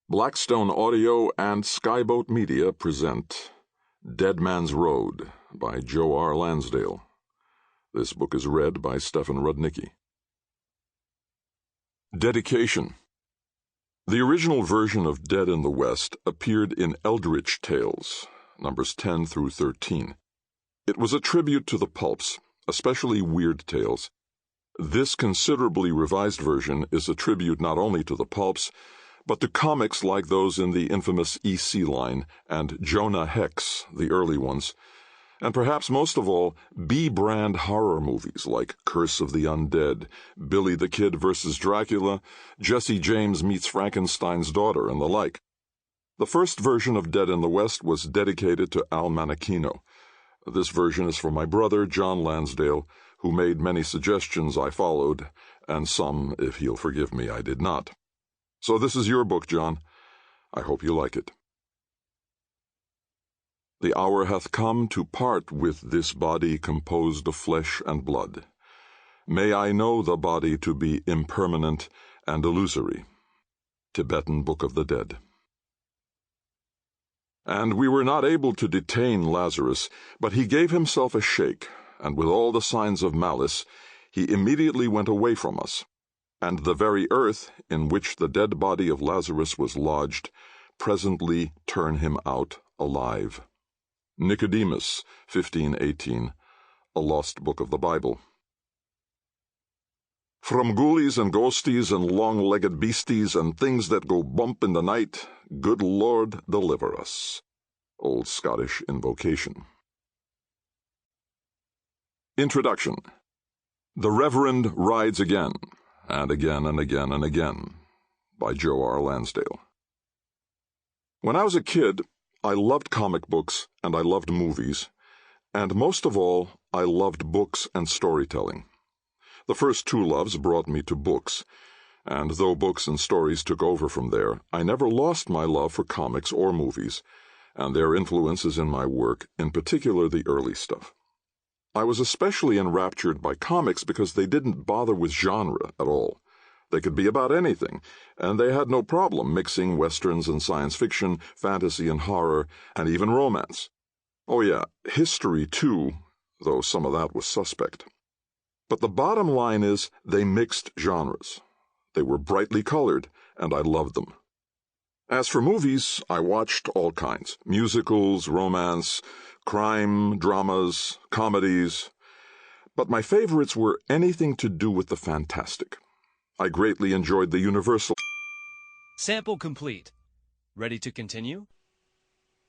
Blackstone Audio and Skyboat Media present Deadman's Road by Joe R. Lansdale. This book is read by Stefan Rudnicki. Dedication. The original version of Dead in the West appeared in Eldritch Tales, numbers 10 through 13. It was a tribute to the pulps, especially Weird Tales. This considerably revised version is a tribute not only to the pulps, but to comics like those in the infamous EC line and Jonah Hex, the early ones, and perhaps most of all, B-brand horror movies like Curse of the Undead, Billy the Kid vs. Dracula, Jesse James Meets Frankenstein's Daughter, and the like. The first version of Dead in the West was dedicated to Al Manichino. This version is from my brother, John Lansdale, who made many suggestions I followed, and some, if he'll forgive me, I did not. So this is your book, John. I hope you like it. The hour hath come to part with this body composed of flesh and blood. May I know the body to be impermanent and illusory. Tibetan Book of the Dead. And we were not able to detain Lazarus, but he gave himself a shake, and with all the signs of malice, he immediately went away from us. And the very earth in which the dead body of Lazarus was lodged presently turned him out alive. Nicodemus, 1518, A Lost Book of the Bible. From ghoulies and ghosties and long-legged beasties and things that go bump in the night, good Lord, deliver us. Old Scottish invocation. Introduction. The Reverend rides again. And again and again and again, by Joe R. Lansdale. When I was a kid, I loved comic books and I loved movies, and most of all, I loved books and storytelling. The first two loves brought me to books, and though books and stories took over from there, I never lost my love for comics or movies, and their influences in my work, in particular the early stuff. I was especially enraptured by comics because they didn't bother with genre at all. They could be about anything, and they had no problem mixing westerns and science fiction, fantasy and horror, and even romance. Oh yeah, history too, though some of that was suspect. But the bottom line is they mixed genres. They were brightly colored, and I loved them. As for movies, I watched all kinds: musicals, romance, crime, dramas, comedies. But my favorites were anything to do with the fantastic. I greatly enjoyed the Universal. Sample complete. Ready to continue?